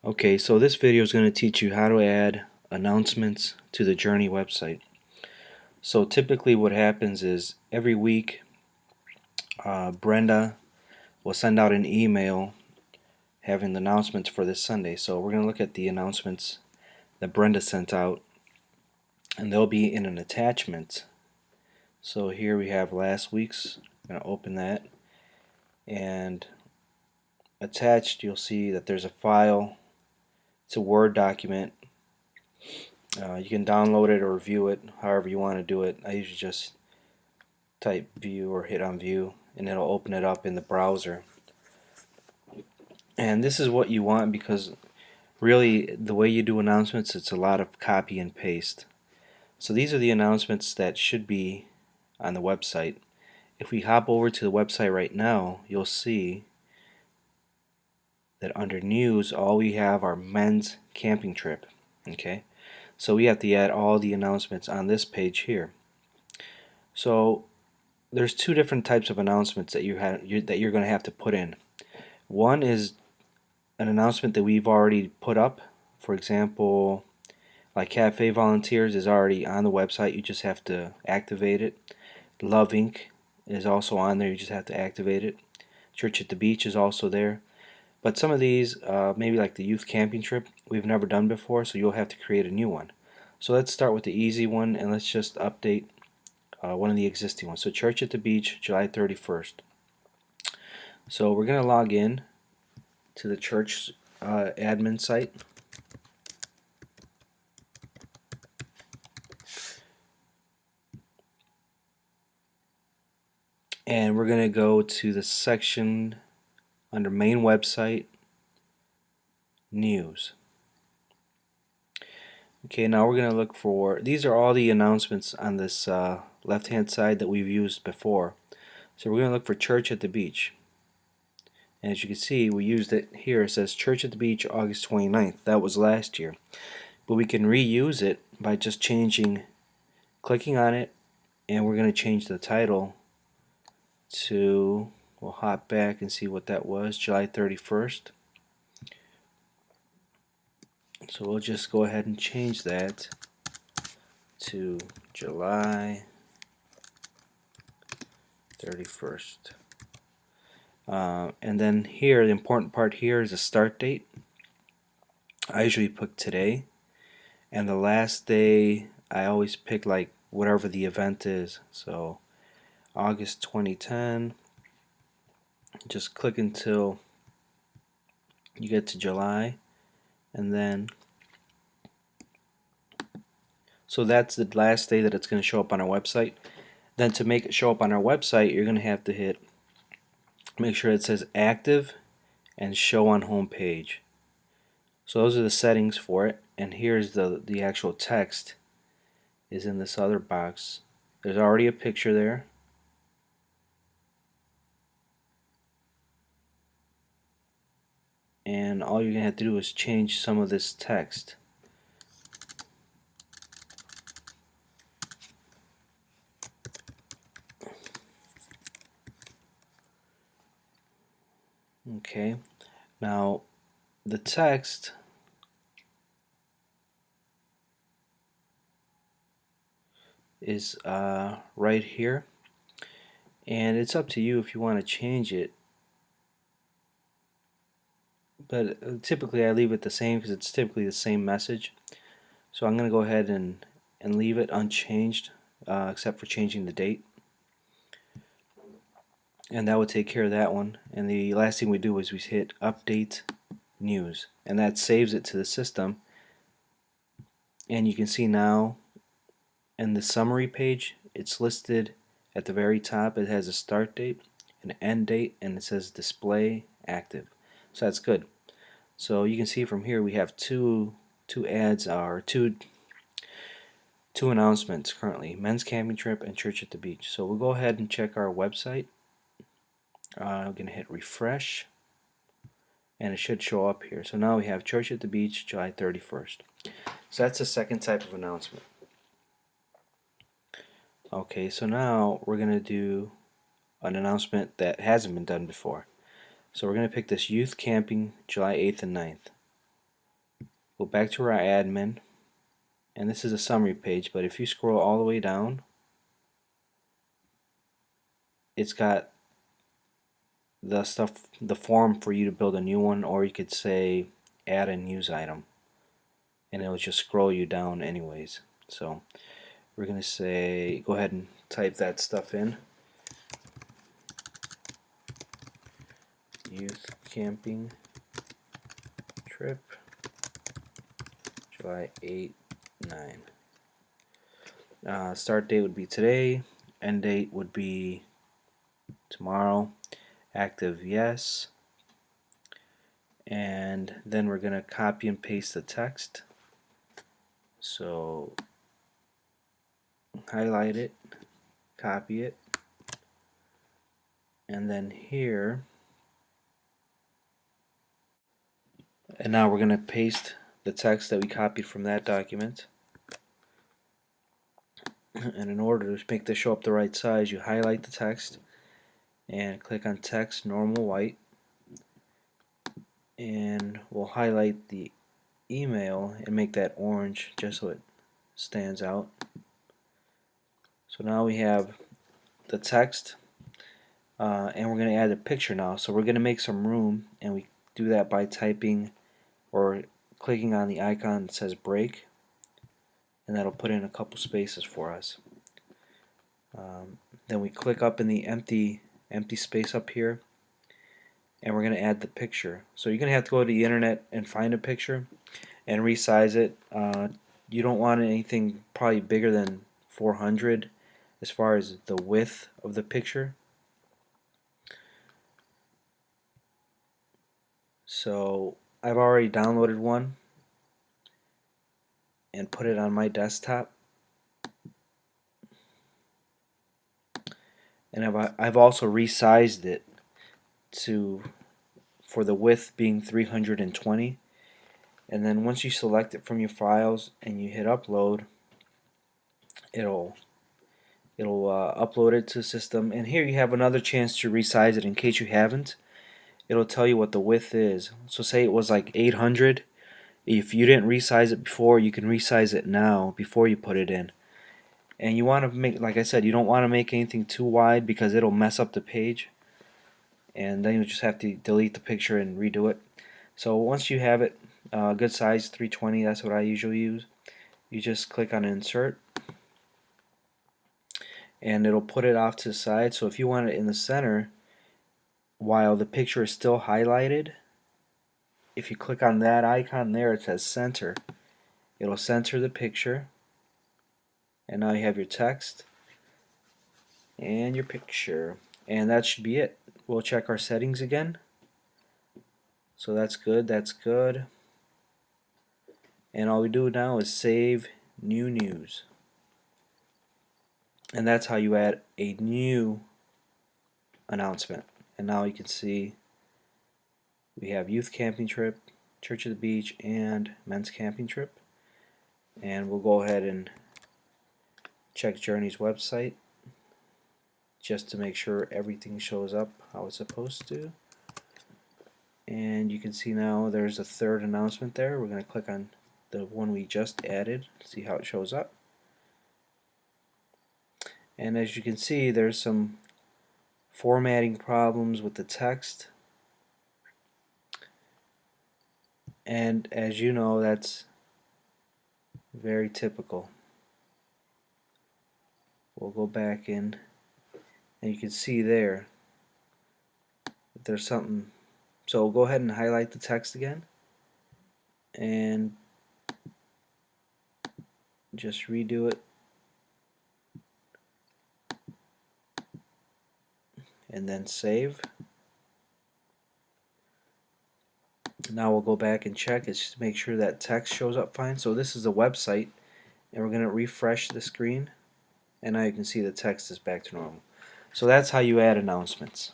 Okay, so this video is going to teach you how to add announcements to the Journey website. So typically what happens is every week Brenda will send out an email having the announcements for this Sunday. So we're going to look at the announcements that Brenda sent out, and they'll be in an attachment. So here we have last week's. I'm going to open that, and attached you'll see that there's a file. It's a Word document. You can download it or view it however you want to do it. I usually just type view or hit on view and it'll open it up in the browser. And this is what you want because really the way you do announcements, it's a lot of copy and paste. So these are the announcements that should be on the website. If we hop over to the website right now, you'll see that under news all we have are men's camping trip. Okay, so we have to add all the announcements on this page here. So there's two different types of announcements that you're going to have to put in. One is an announcement that we've already put up. For example, like Cafe Volunteers is already on the website. You just have to activate it. Love Inc. is also on there. You just have to activate it. Church at the Beach is also there. But some of these, maybe like the youth camping trip, we've never done before, so you'll have to create a new one. So let's start with the easy one, and let's just update one of the existing ones. So Church at the Beach, July 31st. So we're going to log in to the church admin site. And we're going to go to the section under main website, news. Okay, now we're going to look for, these are all the announcements on this left hand side that we've used before. So we're going to look for Church at the Beach. And as you can see, we used it here. It says Church at the Beach, August 29th. That was last year. But we can reuse it by just clicking on it, and we're going to change the title to, we'll hop back and see what that was, July 31st. So we'll just go ahead and change that to July 31st. And then here, the important part here is the start date. I usually put today, and the last day I always pick like whatever the event is. So August 2010. Just click until you get to July, and then so that's the last day that it's going to show up on our website. Then to make it show up on our website, you're going to have to make sure it says active and show on home page. So those are the settings for it, and here's the actual text is in this other box. There's already a picture there. And all you're going to have to do is change some of this text. Okay, now the text is right here, and it's up to you if you want to change it, but typically I leave it the same because it's typically the same message. So I'm going to go ahead and leave it unchanged except for changing the date, and that would take care of that one. And the last thing we do is we hit update news, and that saves it to the system. And you can see now in the summary page it's listed at the very top. It has a start date, an end date, and it says display active. So that's good. So you can see from here we have two ads, or two announcements currently: men's camping trip and Church at the Beach. So we'll go ahead and check our website. I'm going to hit refresh, and it should show up here. So now we have Church at the Beach, July 31st. So that's the second type of announcement. Okay, so now we're going to do an announcement that hasn't been done before. So we're going to pick this youth camping, July 8th and 9th. go back to our admin, and this is a summary page, but if you scroll all the way down, it's got the stuff, the form for you to build a new one, or you could say add a news item, and it'll just scroll you down anyways. So we're gonna say go ahead and type that stuff in. Youth camping trip July 8, 9. Start date would be today, end date would be tomorrow. Active yes, and then we're gonna copy and paste the text. So highlight it, copy it, and then here, and now we're gonna paste the text that we copied from that document. And in order to make this show up the right size, you highlight the text and click on text normal white, and we'll highlight the email and make that orange just so it stands out. So now we have the text, and we're going to add a picture now. So we're going to make some room, and we do that by typing or clicking on the icon that says break, and that'll put in a couple spaces for us. Then we click up in the empty space up here, and we're going to add the picture. So you're going to have to go to the internet and find a picture and resize it. You don't want anything probably bigger than 400 as far as the width of the picture. So I've already downloaded one and put it on my desktop, and I've also resized it for the width being 320. And then once you select it from your files and you hit upload, it'll upload it to the system. And here you have another chance to resize it in case you haven't. It'll tell you what the width is. So say it was like 800. If you didn't resize it before, you can resize it now before you put it in. And you want to make, like I said, you don't want to make anything too wide because it'll mess up the page, and then you just have to delete the picture and redo it. So once you have it, good size 320, that's what I usually use. You just click on insert, and it'll put it off to the side. So if you want it in the center while the picture is still highlighted, if you click on that icon there, it says center. It'll center the picture, and now you have your text and your picture, and that should be it. We'll check our settings again. So that's good, that's good. And all we do now is save new news. And that's how you add a new announcement. And now you can see we have youth camping trip, church at the beach, and men's camping trip. And we'll go ahead and check Journey's website just to make sure everything shows up how it's supposed to. And you can see now there's a third announcement there. We're going to click on the one we just added, see how it shows up. And as you can see, there's some formatting problems with the text. And as you know, that's very typical. We'll go back in, and you can see there that there's something. So we'll go ahead and highlight the text again and just redo it, and then save. Now we'll go back and check it just to make sure that text shows up fine. So this is the website, and we're going to refresh the screen, and now you can see the text is back to normal. So that's how you add announcements.